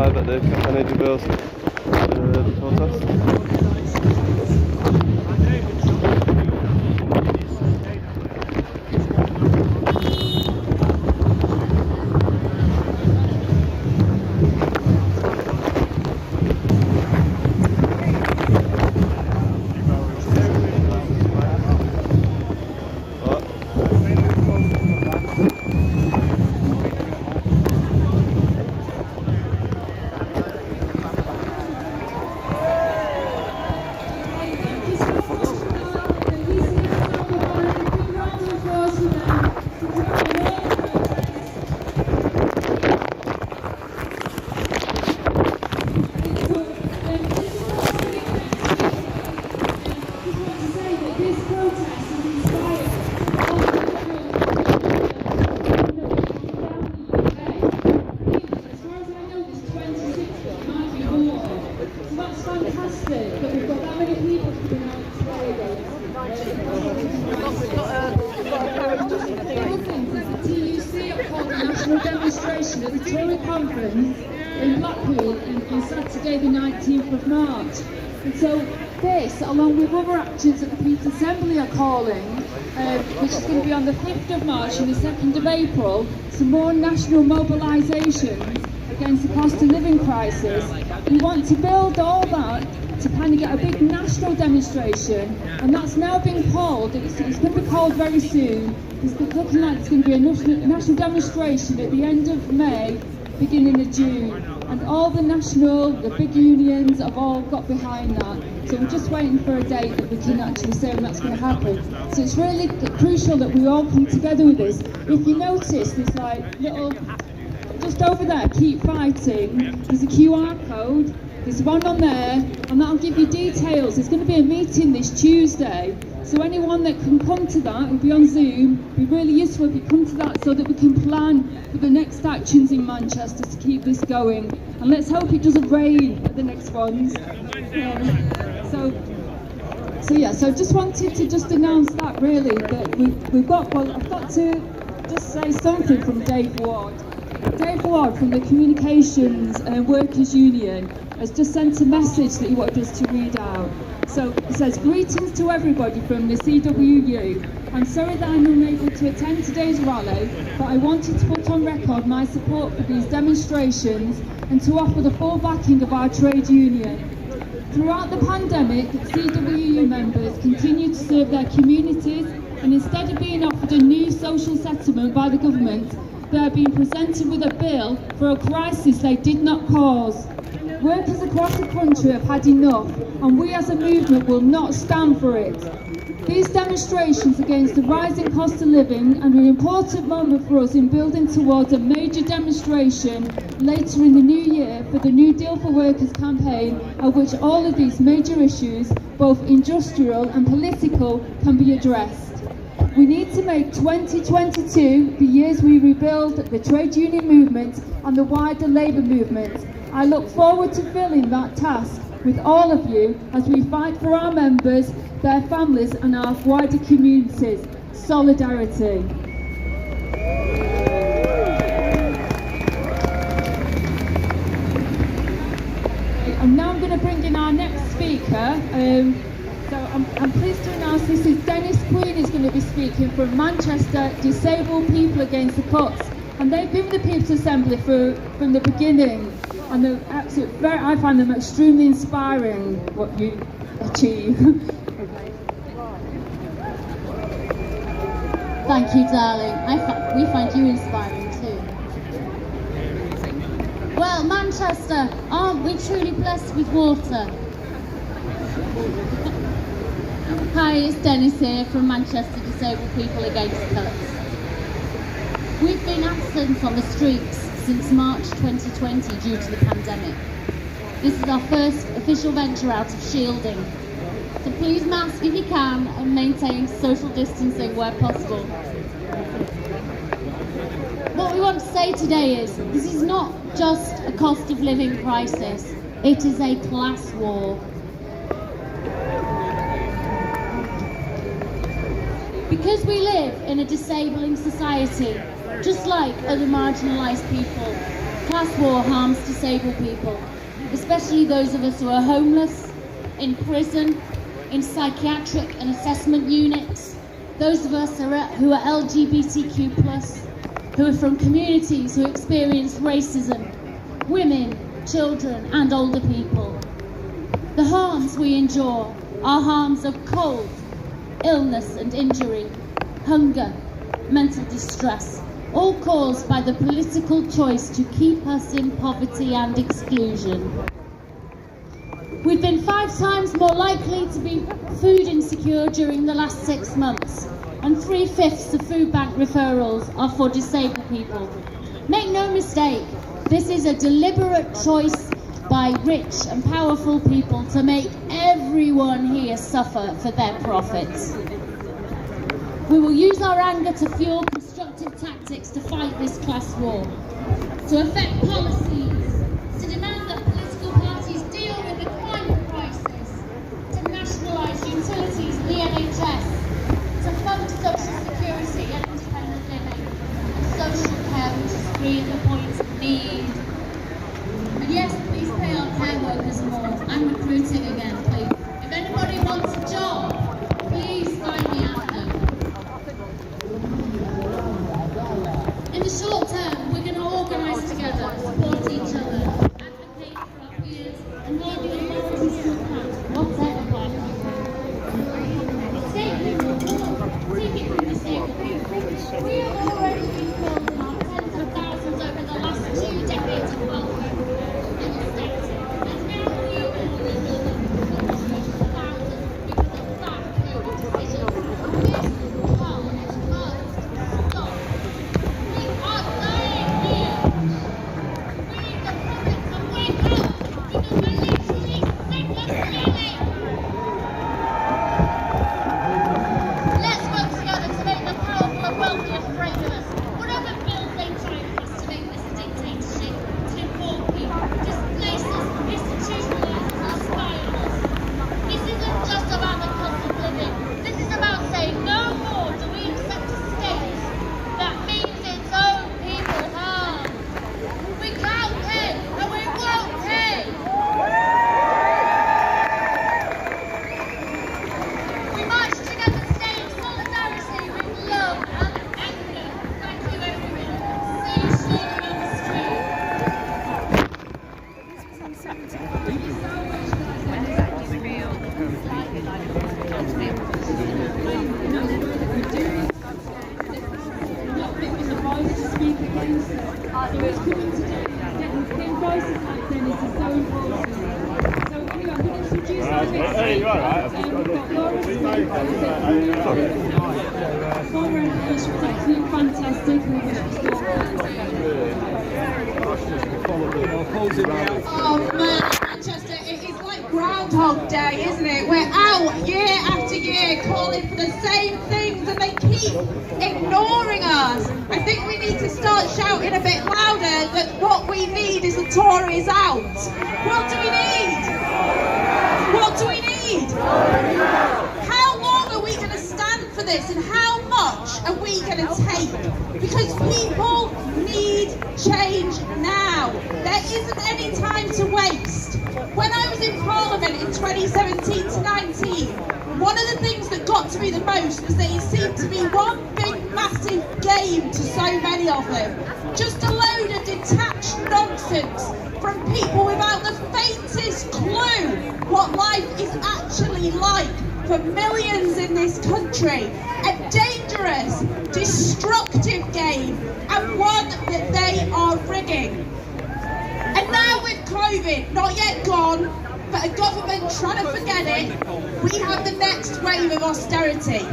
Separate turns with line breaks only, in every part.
live at the Cafe Energy Bills protest.
Demonstration at the Tory conference in Blackpool on Saturday the 19th of March. And so this, along with other actions that the People's Assembly are calling, which is going to be on the 5th of March and the 2nd of April, some more national mobilisations against the cost of living crisis. We want to build all that to kind of get a big national demonstration, and that's now been called, it's going to be called very soon. It's looking like it's going to be a national demonstration at the end of May, beginning of June, and all the big unions have all got behind that. So we're just waiting for a date that we can actually say when that's going to happen. So it's really crucial that we all come together with this. If you notice, there's like little, just over there, keep fighting, there's a QR code. There's one on there, and that'll give you details. There's going to be a meeting this Tuesday, so anyone that can come to that, it'll be on Zoom, it'll be really useful if you come to that so that we can plan for the next actions in Manchester to keep this going. And let's hope it doesn't rain at the next ones. So just wanted to just announce that really, that we've got, well, I've got to just say something from Dave Ward. Dave Ward from the Communications Workers Union has just sent a message that he wanted us to read out. So it says, "Greetings to everybody from the CWU. I'm sorry that I'm unable to attend today's rally, but I wanted to put on record my support for these demonstrations and to offer the full backing of our trade union. Throughout the pandemic, CWU members continue to serve their communities, and instead of being offered a new social settlement by the government, they are being presented with a bill for a crisis they did not cause. Workers across the country have had enough, and we as a movement will not stand for it. These demonstrations against the rising cost of living are an important moment for us in building towards a major demonstration later in the new year for the New Deal for Workers campaign, at which all of these major issues, both industrial and political, can be addressed. We need to make 2022 the years we rebuild the trade union movement and the wider labour movement. I look forward to filling that task with all of you as we fight for our members, their families and our wider communities. Solidarity." And now I'm going to bring in our next speaker. So I'm pleased to announce this is Dennis Queen is going to be speaking from Manchester Disabled People Against the Cuts. And they've been with the People's Assembly from the beginning. And I find them extremely inspiring, what you achieve.
Thank you, darling. We find you inspiring too. Well, Manchester, aren't we truly blessed with water? Hi, it's Dennis here from Manchester Disabled People Against Cuts. We've been absent on the streets since March 2020 due to the pandemic. This is our first official venture out of shielding. So please mask if you can and maintain social distancing where possible. What we want to say today is this is not just a cost of living crisis, it is a class war. Because we live in a disabling society, just like other marginalised people, Class war harms disabled people, especially those of us who are homeless, in prison, in psychiatric and assessment units, those of us who are LGBTQ+, who are from communities who experience racism, women, children and older people. The harms we endure are harms of cold, illness and injury, hunger, mental distress, all caused by the political choice to keep us in poverty and exclusion. We've been 5 times more likely to be food insecure during the last 6 months, and 3/5 of food bank referrals are for disabled people. Make no mistake, this is a deliberate choice by rich and powerful people to make everyone here suffer for their profits. We will use our anger to fuel constructive tactics to fight this class war, to affect policies, to demand that political parties deal with the climate crisis, to nationalise utilities and the NHS, to fund social security and independent living, and social care which is free at the point of need. And yes, please pay our care workers more. I'm recruiting again, please. If anybody wants a job, please sign me after. In the short term, we're going to organise together, support each other, advocate for our peers, and hold the authorities to account, whatever party. Take it from disabled people. We have already been called on our tens of thousands over the last 2 decades of welfare and austerity, and now we will rebuild them for thousands because of that code of decisions. This can't stop. We are dying here. We need the public to wake up because we're literally sick of stealing. Let's work together to make the powerful and wealthy afraid of us. Whatever bills they try and pass to make this a dictatorship, to inform people, displace us, institutionalise us, and spy on us. This isn't just about the cost of living. This is about saying no more do we accept a state that means its own people harm. We can't pay, and we won't pay. We march together today in solidarity with love and anger. Thank you, everyone. See you soon on the street.
Not picking the voice to speak against it. So it's coming today. Getting voices like Dennis is so important. So anyway, I'm going to introduce our next speaker. We've got Laura Smith, former MP. She was absolutely fantastic. We wish her still
Oh man, Manchester, it is like Groundhog Day, isn't it? We're out year after year calling for the same things and they keep ignoring us. I think we need to start shouting a bit louder that what we need is the Tories out. What do we need? What do we need? How long are we going to stand for this and how much are we going to take? Because people need change now. There isn't any time to waste. When I was in Parliament in 2017 to 19, one of the things that got to me the most was that it seemed to be one big massive game to so many of them. Just a load of detached nonsense from people without the faintest clue what life is actually like for millions in this country. A dangerous, destructive game, and one that they are rigging. And now with COVID not yet gone, but a government trying to forget it, we have the next wave of austerity.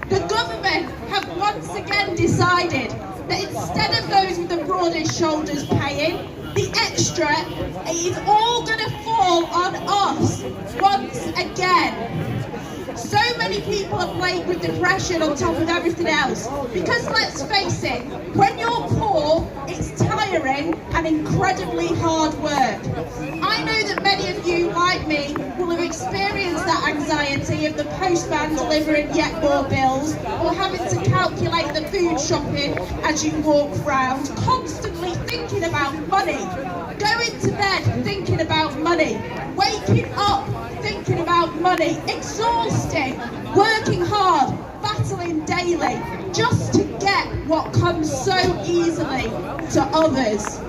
The government have once again decided that instead of those with the broadest shoulders paying, the extra is all going to fall on us once again. So many people are plagued with depression on top of everything else. Because let's face it, when you're poor, it's tiring and incredibly hard work. I know that many of you, like me, will have experienced that anxiety of the postman delivering yet more bills, or having to calculate the food shopping as you walk round, constantly thinking about money. Going to bed thinking about money. Waking up thinking about money. Exhausting. Working hard. Battling daily. Just to get what comes so easily to others.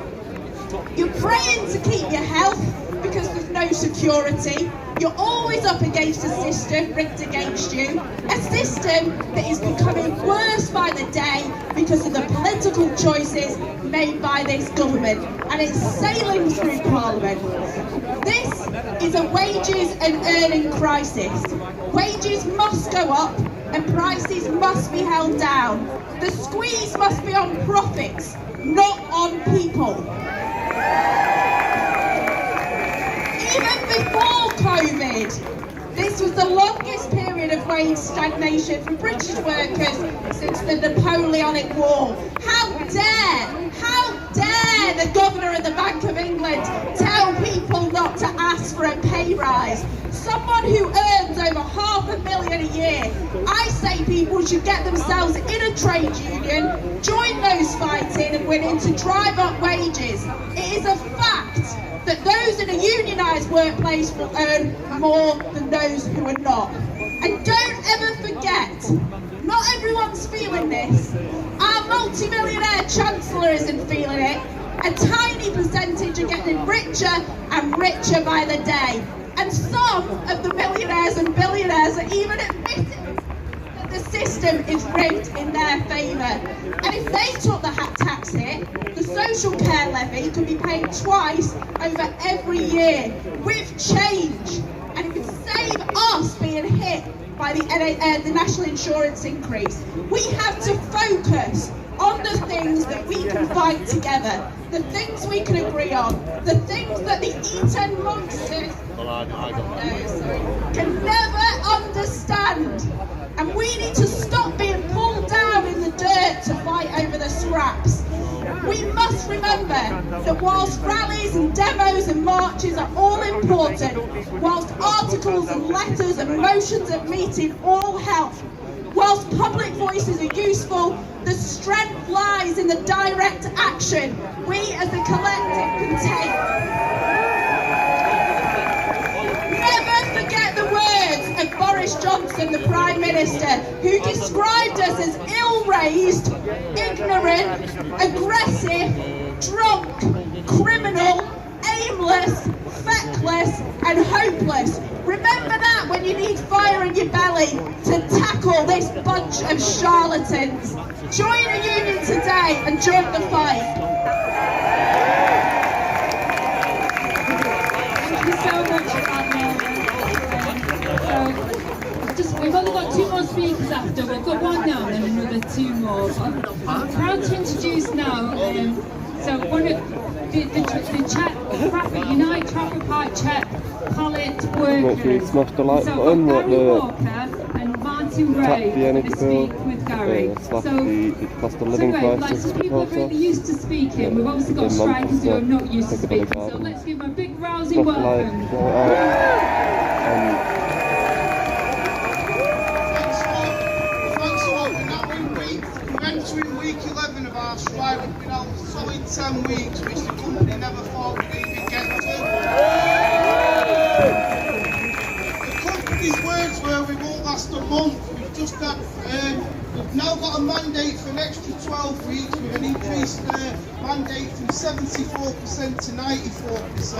You're praying to keep your health because there's no security. You're always up against a system rigged against you. A system that is becoming worse by the day because of the political choices made by this government. And it's sailing through Parliament. This is a wages and earning crisis. Wages must go up and prices must be held down. The squeeze must be on profits, not on people. Even before COVID, this was the longest period of wage stagnation for British workers since the Napoleonic War. How dare the Governor of the Bank of England tell people not to ask for a pay rise? Someone who earns over $500,000 a year, I say people should get themselves in a trade union, join those fighting and winning to drive up wages. It is a fact that those in a unionised workplace will earn more than those who are not. And don't ever forget, not everyone's feeling this. Our multi-millionaire Chancellor isn't feeling it. A tiny percentage are getting richer and richer by the day. And some of the millionaires and billionaires are even admitting that the system is rigged in their favour. And if they took the tax hit, the social care levy could be paid twice over every year with change. And it would save us being hit by the national insurance increase. We have to focus on the things that we can fight together, the things we can agree on, the things that the Eton monsters can never understand. And we need to stop being pulled down in the dirt to fight over the scraps. We must remember that whilst rallies and demos and marches are all important, whilst articles and letters and motions of meeting all help, whilst public voices are useful, the strength lies in the direct action we as a collective can take. Never forget the words of Boris Johnson, the Prime Minister, who described us as ill-raised, ignorant, aggressive, drunk, criminal, aimless, feckless and hopeless. Remember that when you need fire in your belly to tackle this bunch of charlatans. Join a union today and join the fight.
Thank you so much for that, we've only got two more speakers after. We've got one now and then another two more. I'm proud to introduce now. So one of the Trafford Unite Trafford Park Czech pallet workers.
Smash the like
so
button,
Gary Walker and Martin Ray
the
are going to speak with Gary.
the cost of living crisis
some people are really used to speaking. We've obviously got strikers who are not used to speaking. So let's give them a big rousing welcome.
Entering week 11 of our strike, we've been out for solid 10 weeks, which the company never thought we'd even get to. The company's words were we won't last a month. We've just got, we've now got a mandate for an extra 12 weeks with an increased mandate from 74% to 94%.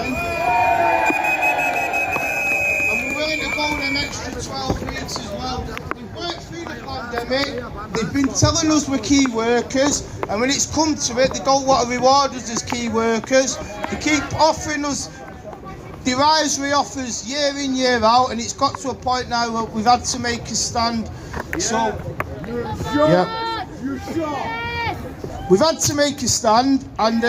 And we're willing to go an extra 12 weeks as well. Worked through the pandemic, they've been telling us we're key workers, and when it's come to it, they don't want to reward us as key workers. They keep offering us derisory offers year in, year out, and it's got to a point now where we've had to make a stand. So, yeah, we've had to make a stand, and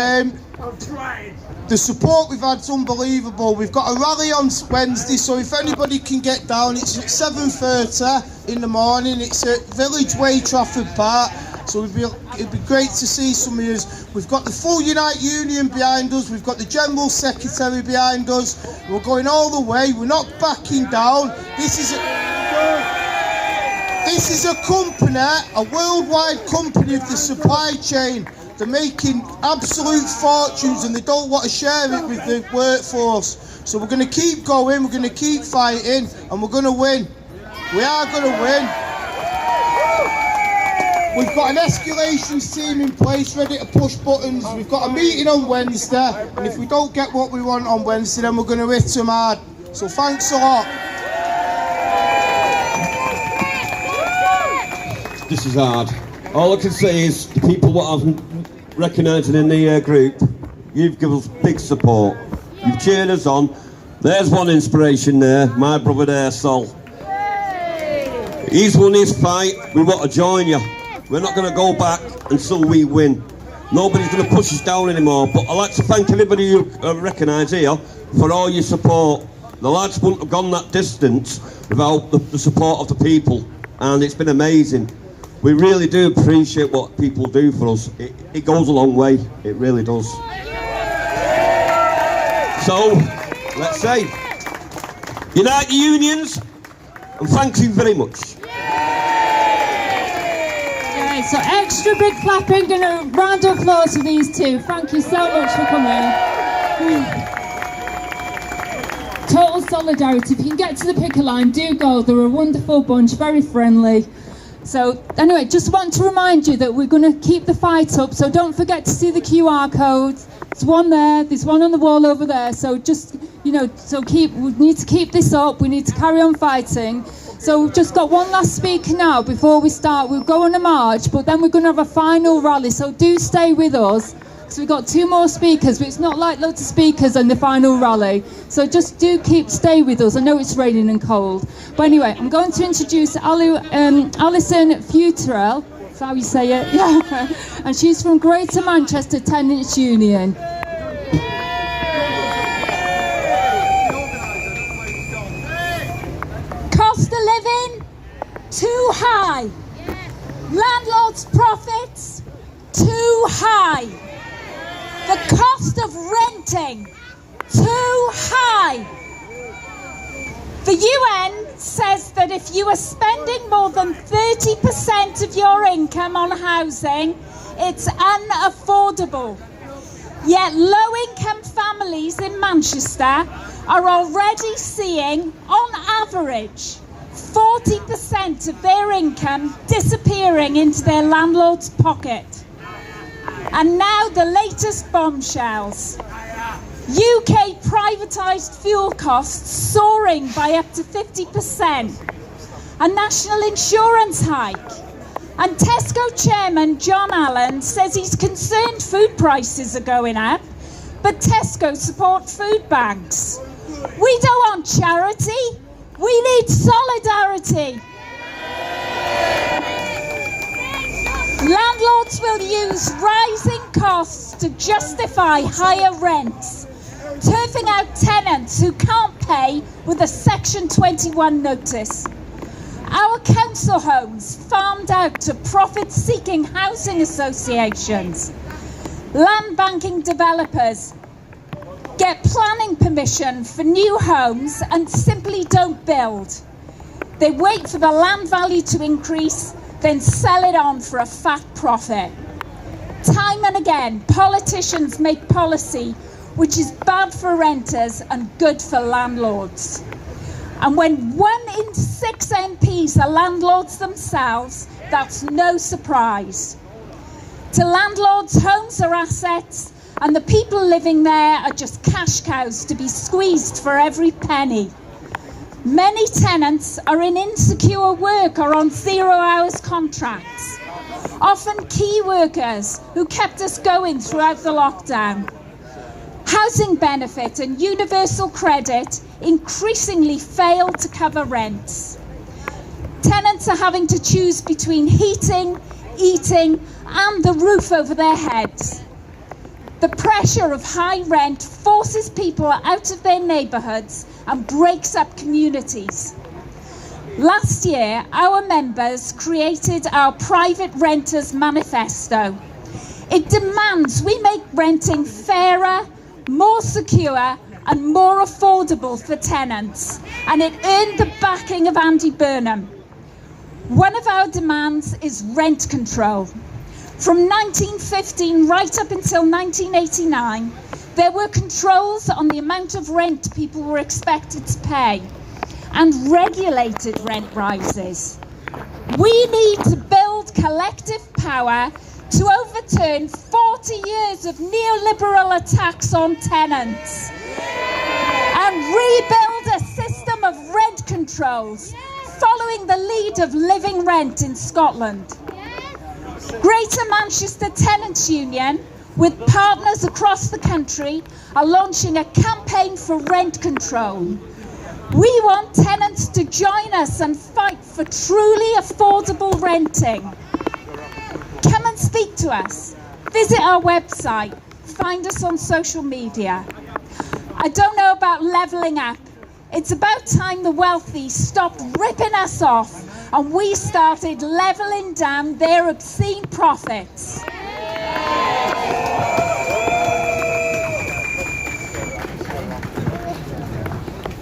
the support we've had is unbelievable. We've got a rally on Wednesday, so if anybody can get down, it's at 7:30 in the morning. It's at Village Way, Trafford Park. So it'd be great to see some of us. We've got the full Unite Union behind us. We've got the General Secretary behind us. We're going all the way. We're not backing down. This is This is a company, a worldwide company of the supply chain. They're making absolute fortunes and they don't want to share it with the workforce. So we're going to keep going, we're going to keep fighting, and we're going to win. We are going to win. We've got an escalations team in place ready to push buttons. We've got a meeting on Wednesday, and if we don't get what we want on Wednesday, then we're going to hit them hard. So thanks a lot.
This is hard. All I can say is the people what I've recognising in the group, you've given us big support. You've cheered us on. There's one inspiration there, my brother there, Sol. He's won his fight. We want to join you. We're not going to go back until we win. Nobody's going to push us down anymore. But I'd like to thank everybody you recognise here for all your support. The lads wouldn't have gone that distance without the support of the people, and it's been amazing. We really do appreciate what people do for us. It goes a long way. It really does. So, let's say, unite the unions, and thank you very much.
Okay, so extra big clapping and a round of applause for these two. Thank you so much for coming. Total solidarity. If you can get to the picker line, do go. They're a wonderful bunch, very friendly. So anyway, just want to remind you that we're going to keep the fight up, so don't forget to see the QR codes. There's one there, there's one on the wall over there, so just, you know, we need to keep this up, we need to carry on fighting. So we've just got one last speaker now before we start. We'll go on a march, but then we're going to have a final rally, so do stay with us. So we've got 2 more speakers, but it's not like loads of speakers in the final rally. So just stay with us. I know it's raining and cold. But anyway, I'm going to introduce Alison Futrell. That's how you say it? Yeah. And she's from Greater Manchester Tenants Union.
Cost of living, too high. Landlords' profits, too high. The cost of renting, too high. The UN says that if you are spending more than 30% of your income on housing, it's unaffordable. Yet low-income families in Manchester are already seeing, on average, 40% of their income disappearing into their landlord's pocket. And now the latest bombshells. UK privatised fuel costs soaring by up to 50%. A national insurance hike. And Tesco chairman John Allen says he's concerned food prices are going up, but Tesco support food banks. We don't want charity, we need solidarity. Landlords will use rising costs to justify higher rents, turfing out tenants who can't pay with a Section 21 notice. Our council homes farmed out to profit-seeking housing associations. Land banking developers get planning permission for new homes and simply don't build. They wait for the land value to increase, then sell it on for a fat profit. Time and again, politicians make policy which is bad for renters and good for landlords. And when 1 in 6 MPs are landlords themselves, that's no surprise. To landlords, homes are assets, and the people living there are just cash cows to be squeezed for every penny. Many tenants are in insecure work or on 0 hours contracts, often key workers who kept us going throughout the lockdown. Housing benefit and universal credit increasingly fail to cover rents. Tenants are having to choose between heating, eating, and the roof over their heads. The pressure of high rent forces people out of their neighbourhoods and breaks up communities. Last year, our members created our Private Renters Manifesto. It demands we make renting fairer, more secure and more affordable for tenants, and it earned the backing of Andy Burnham. One of our demands is rent control. From 1915 right up until 1989, there were controls on the amount of rent people were expected to pay and regulated rent rises. We need to build collective power to overturn 40 years of neoliberal attacks on tenants and rebuild a system of rent controls following the lead of Living Rent in Scotland. Greater Manchester Tenants Union, with partners across the country, are launching a campaign for rent control. We want tenants to join us and fight for truly affordable renting. Come and speak to us. Visit our website. Find us on social media. I don't know about levelling up. It's about time the wealthy stopped ripping us off and we started levelling down their obscene profits.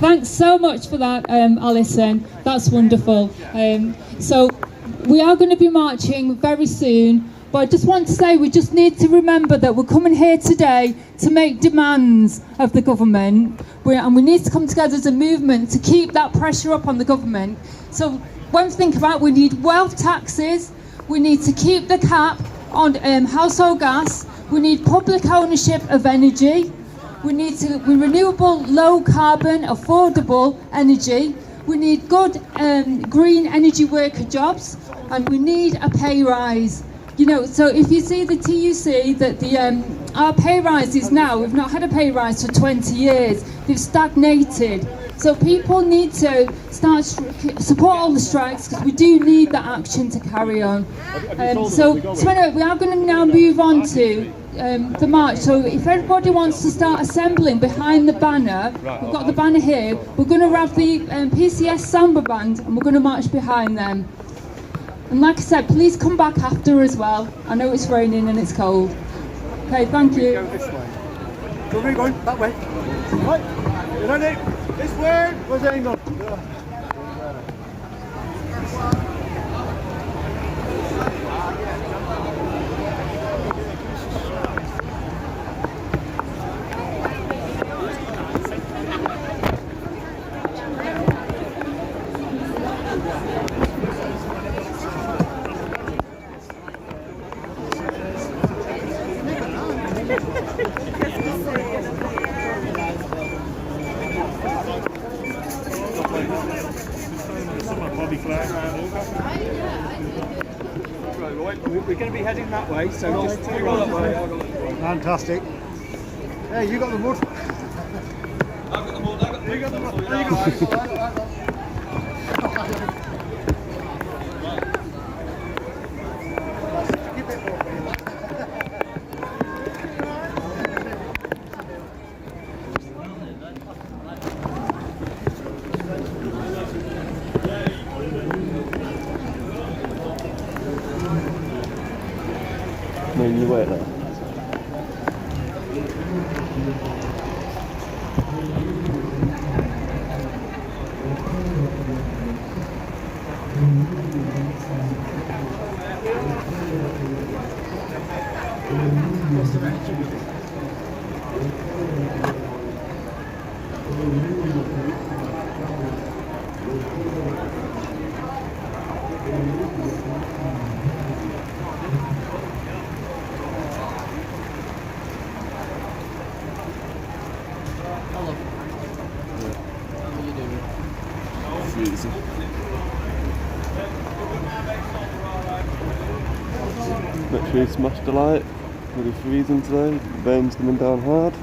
Thanks so much for that, Alison. That's wonderful. So we are going to be marching very soon, but I just want to say we just need to remember that we're coming here today to make demands of the government, and we need to come together as a movement to keep that pressure up on the government. So when we think about, we need wealth taxes, we need to keep the cap on household gas, we need public ownership of energy, we need renewable, low carbon, affordable energy. We need good green energy worker jobs, and we need a pay rise. You know, so if you see the TUC, that our pay rises now, we've not had a pay rise for 20 years. They've stagnated. So people need to support all the strikes, because we do need that action to carry on. So anyway, we are going to now move on to the march. So if everybody wants to start assembling behind the banner, we've got the banner here. We're going to have the PCS Samba band, and we're going to march behind them. And like I said, please come back after as well. I know it's raining and it's cold. Okay, thank you.
Go this way. So we're going that way. Right, you ready? This way. Where's the angle?
We're going to be heading that way, so just take roll that way.
Fantastic. Hey, you got the mud.
I've got the mud,
You got the mud. There you go. No, you wait there. Easy. Make sure you smash the light. Really freezing today. The rain's coming down hard.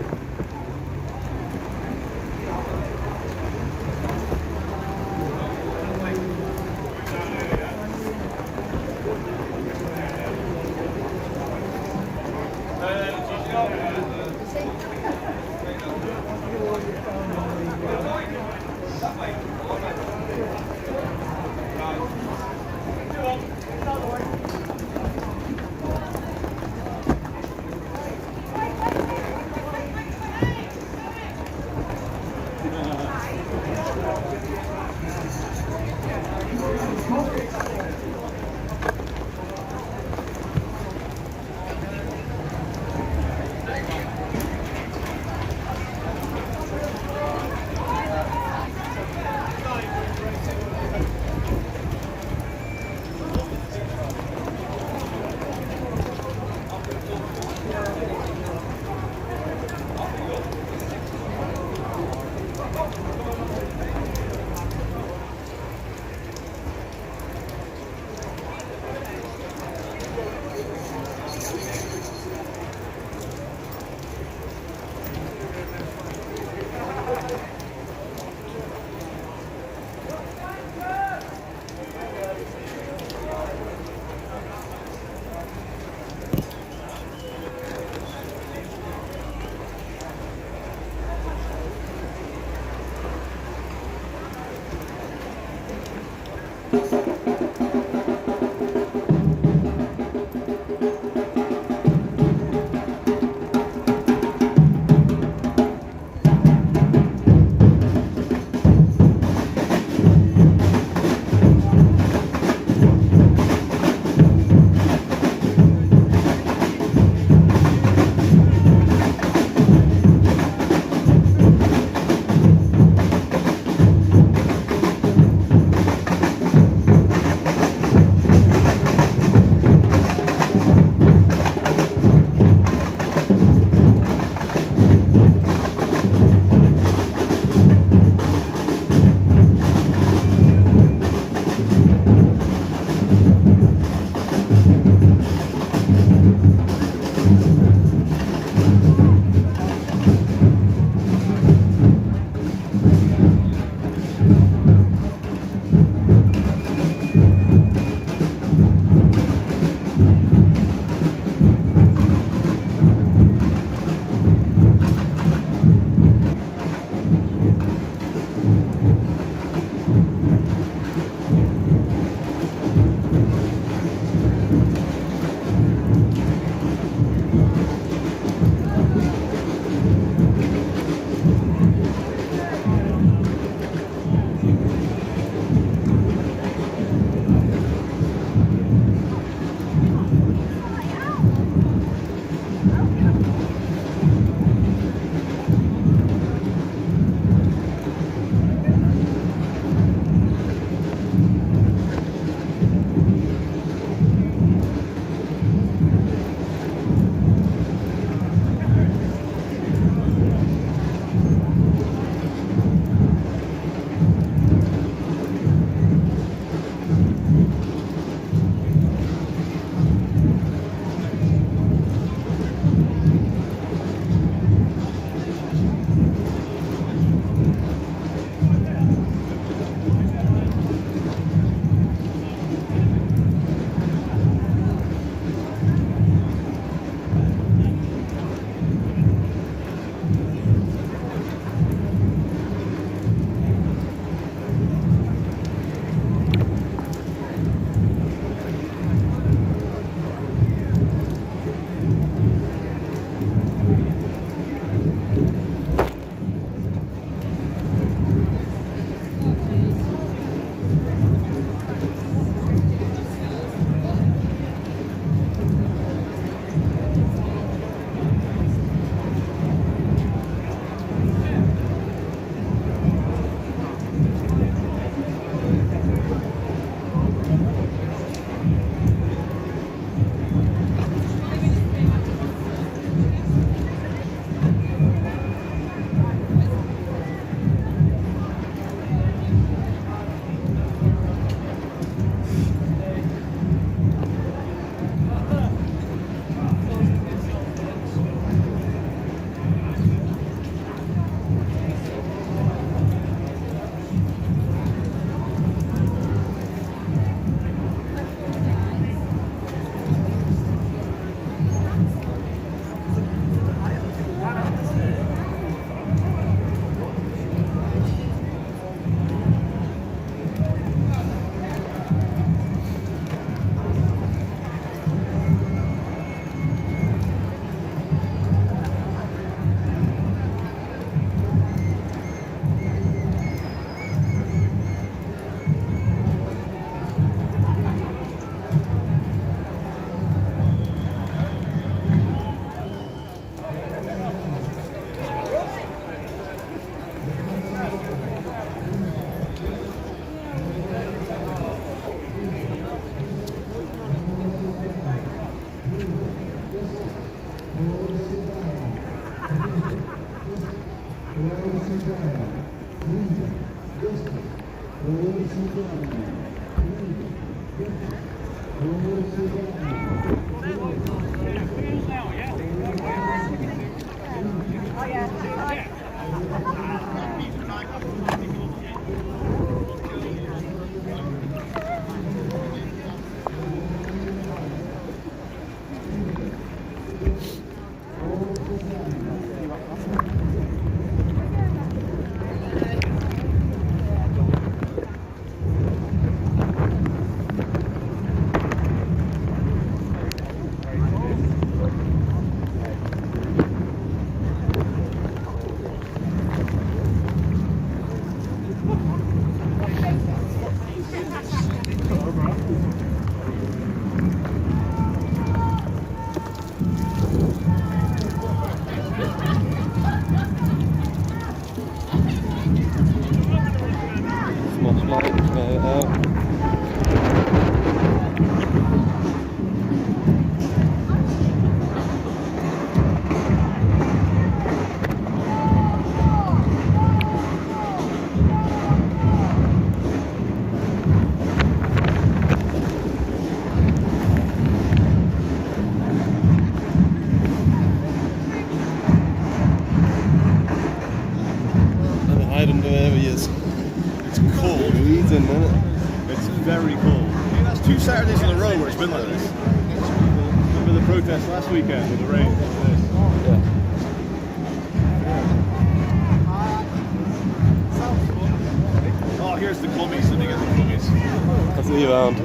Under there he is. It's cold. He's in it. It's very cold. I mean, that's 2 Saturdays in a row where it's been like this. Remember the protest last weekend with the rain? Yeah. Oh, here's the glummies. Let me get the glummies.
I'll see you around.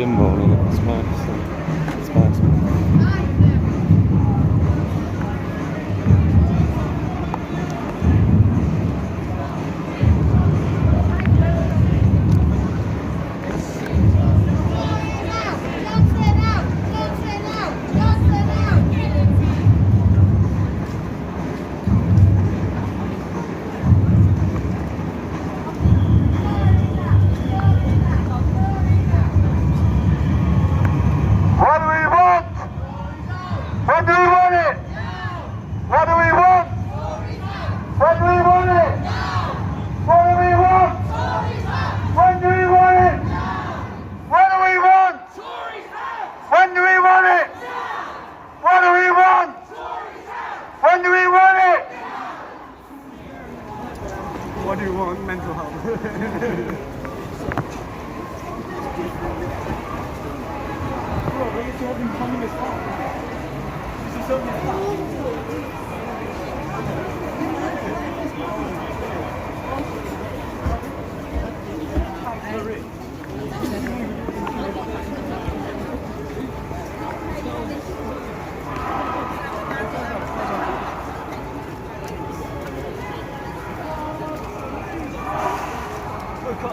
symbol in it. It's nice. It's nice.
What do we want? What do we want it? What do we want? What do we want it? What do we want? When do we want it? What do we want? When do we want it? What do we want? When do we want it?
What do you want? Mental health.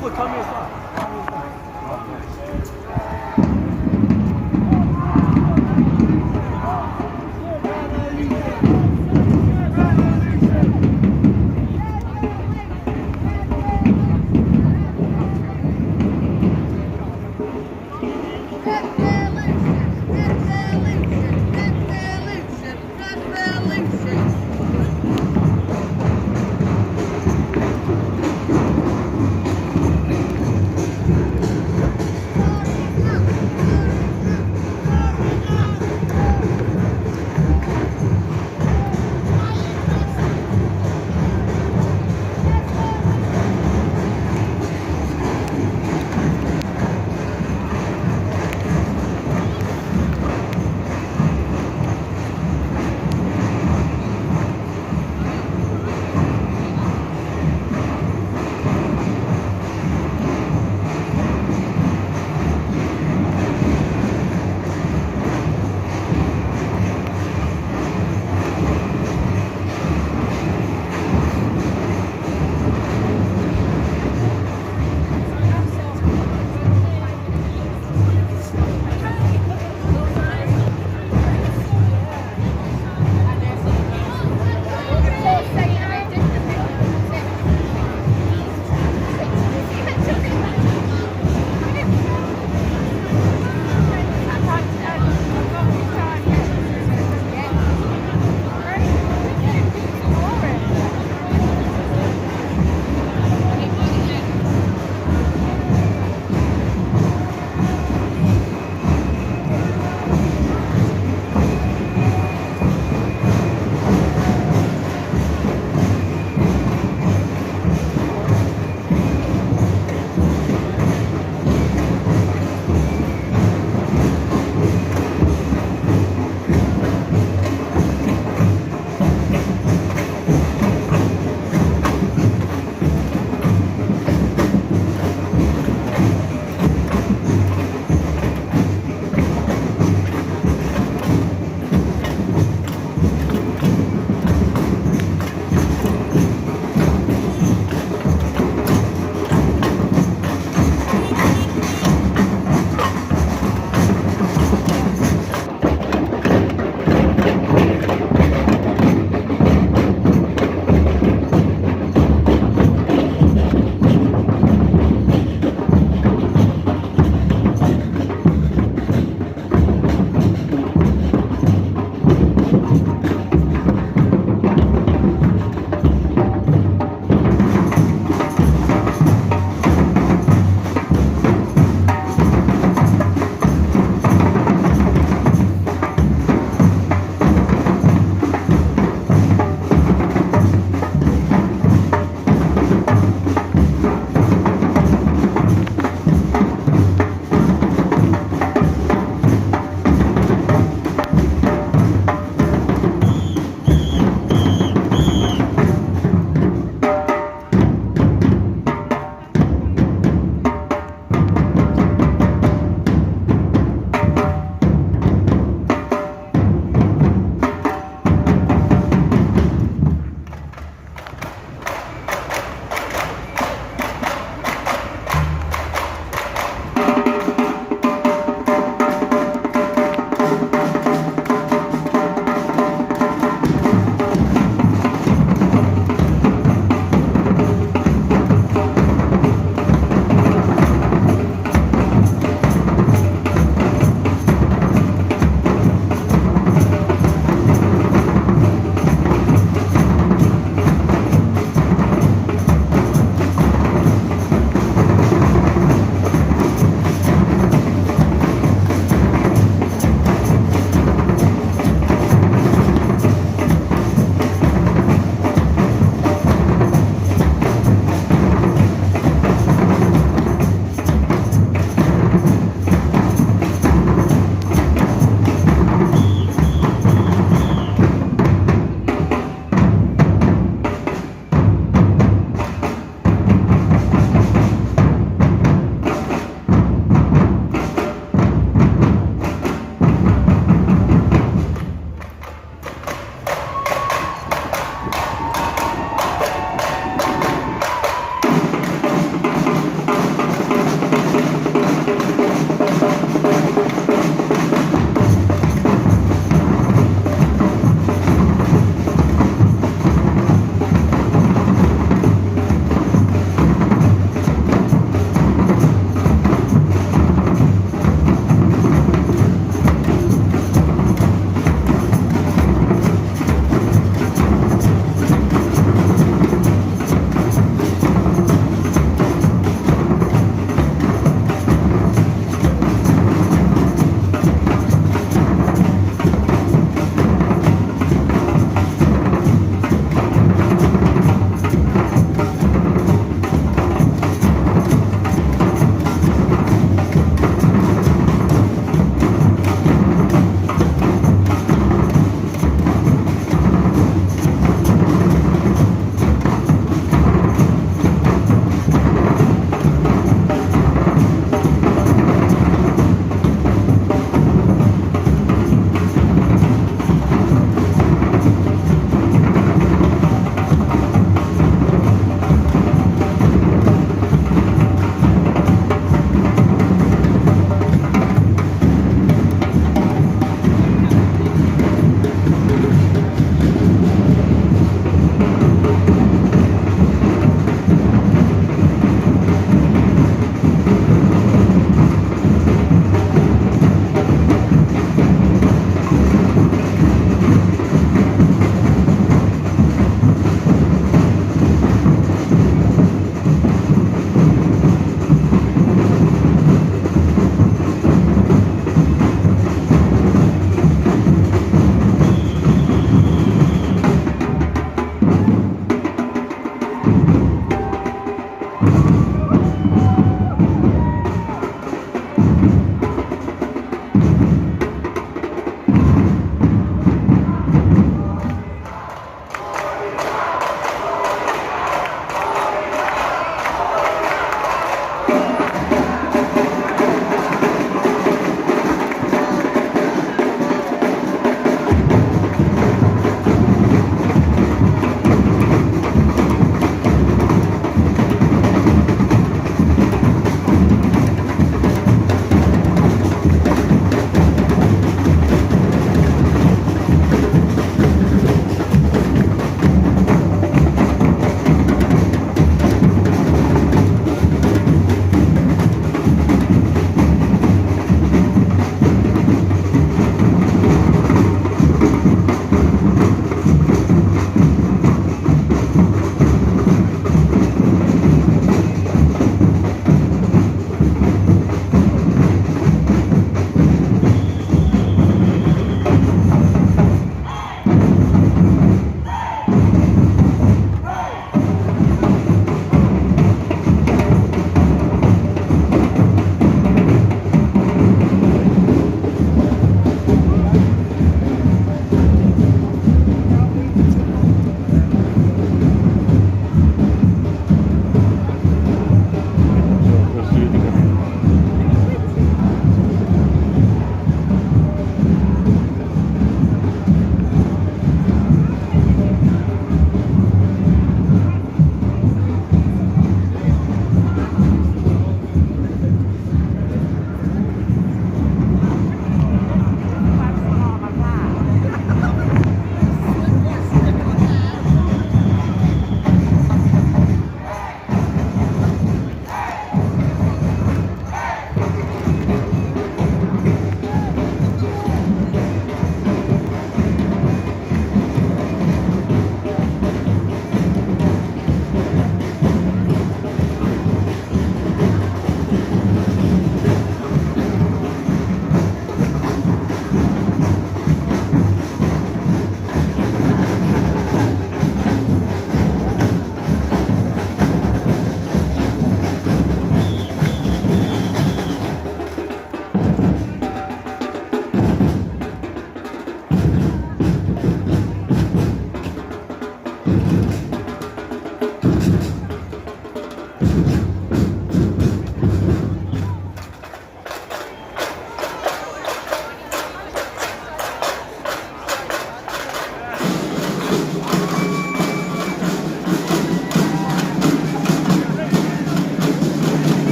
Look, come here,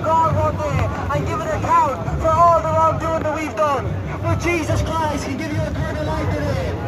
God one day and give an account for all the wrongdoing that we've done. But Jesus Christ can give you eternal life today.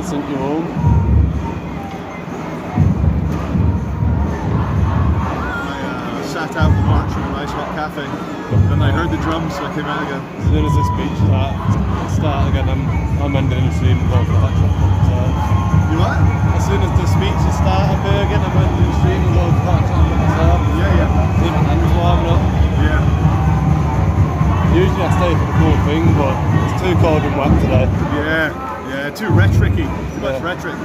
sent you home.
I sat out the march in a nice hot cafe. Then I heard the drums, so I came out again.
As soon as the speech start again, I'm ending the stream and going for that. So,
You what?
as soon as the speeches start up here again, I'm ending the stream and going for that. So,
Yeah.
see my hands warming up.
Yeah.
Usually I stay for the cool thing, but it's too cold and wet today.
Yeah, too rhetoric-y. Too much rhetoric.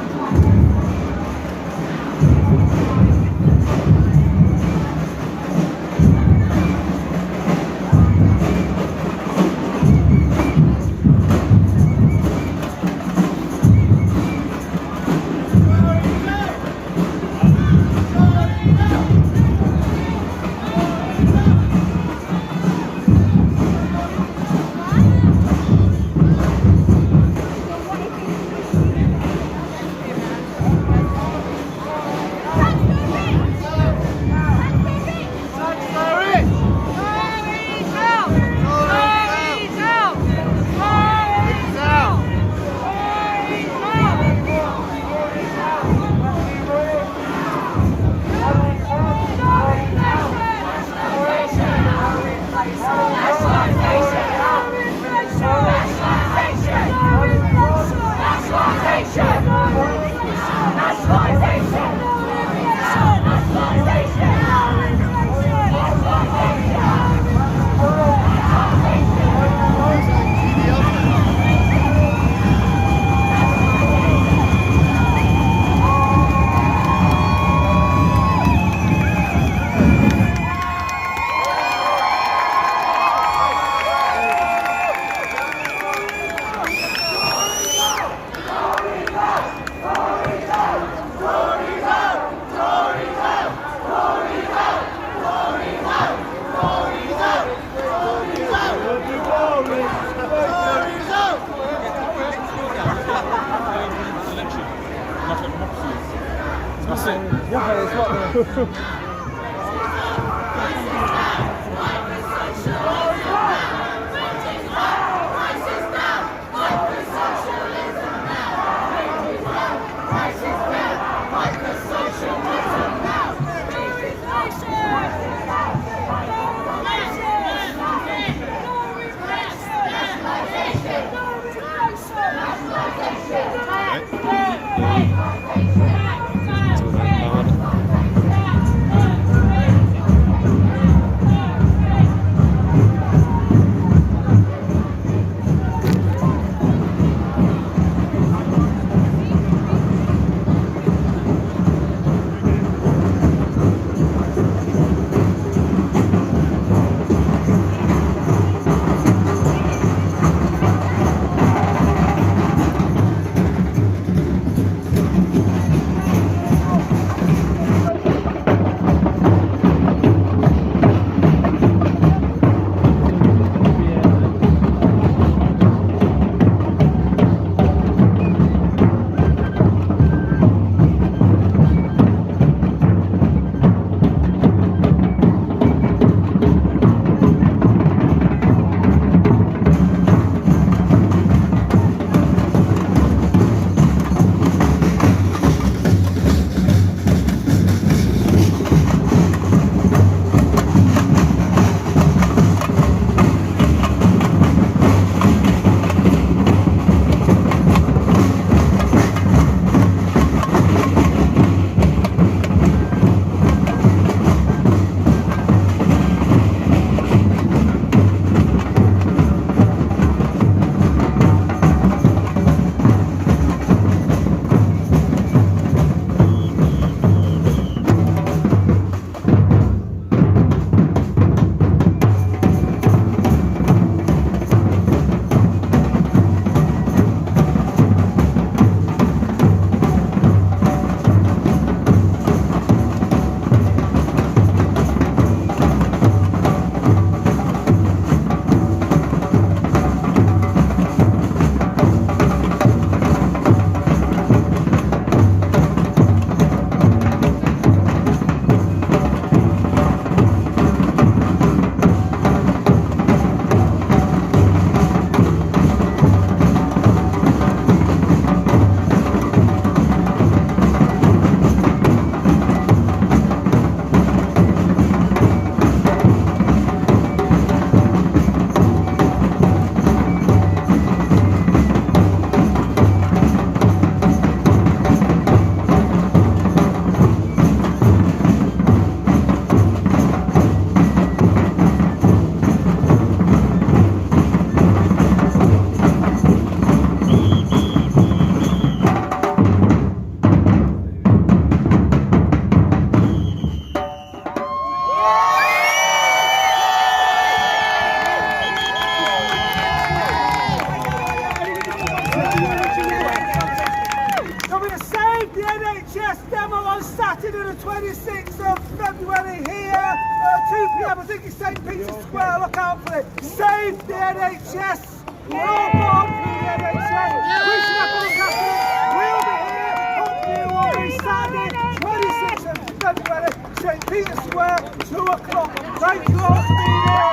Save the NHS demo on Saturday the 26th of February here at 2 p.m. I think it's St. Peter's Square, look out for it. Save the NHS. We're all born through the NHS. Wish you luck on Saturday. We'll be here. Hope you will be Saturday 26th of February, St. Peter's Square, 2 o'clock. Thank you all for being here.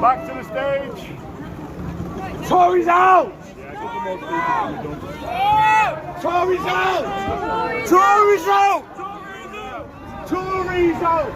Back to the stage. Tories out! Tories out! Tories out! Tories out! Tories out!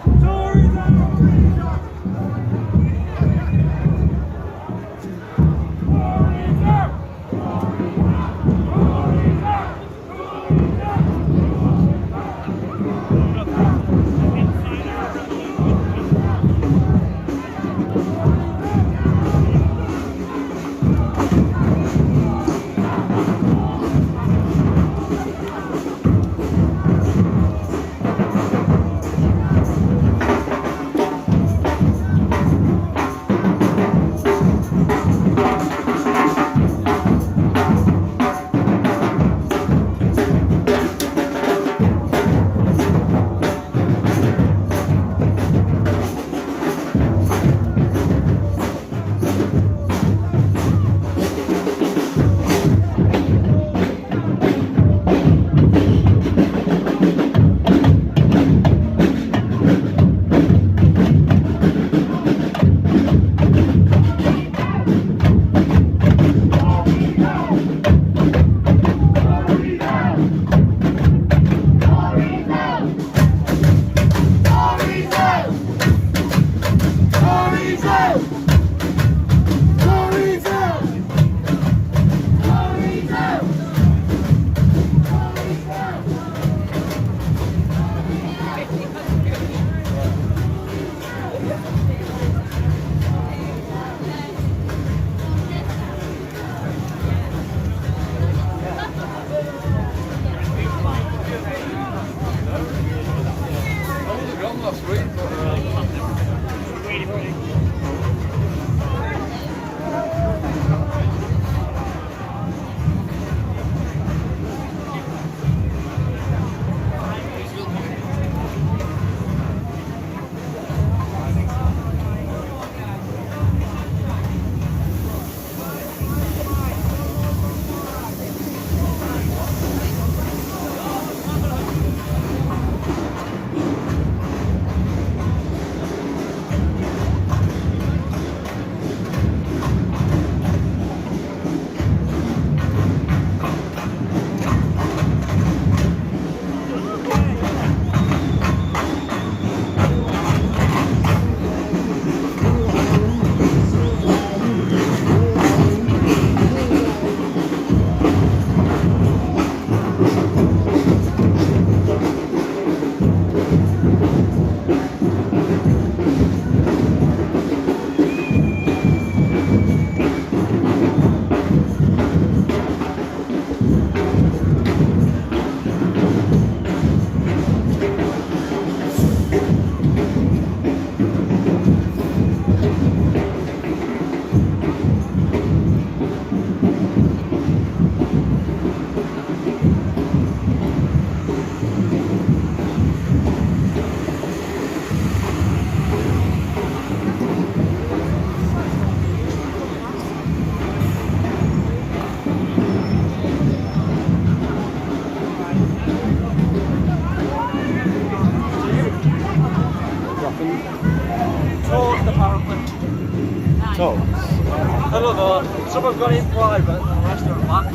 Toes?
I don't know. Someone's got it in private and the rest are back.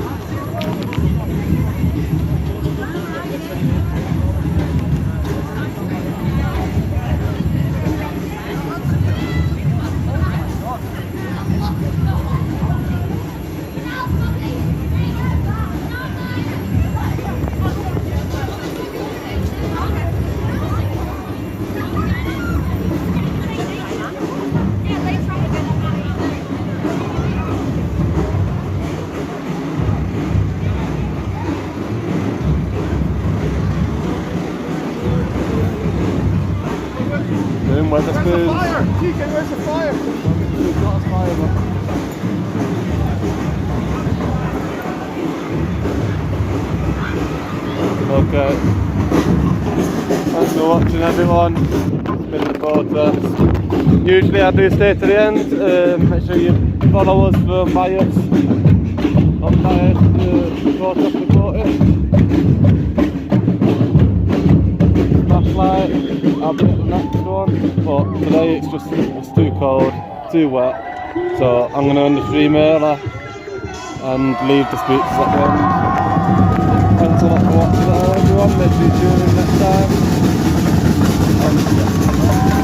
TK, where's the fire?
We've got a fire, okay. Thanks for watching, everyone. It's been the protest. Usually I do stay to the end. Make sure you follow us for unbiased protest reporting. Flashlight, I'll be at the next one. But today it's too cold, too wet. So I'm going to end the stream early and leave the speeches at the end. Thanks a lot for watching, everyone. Make sure you tune in next time.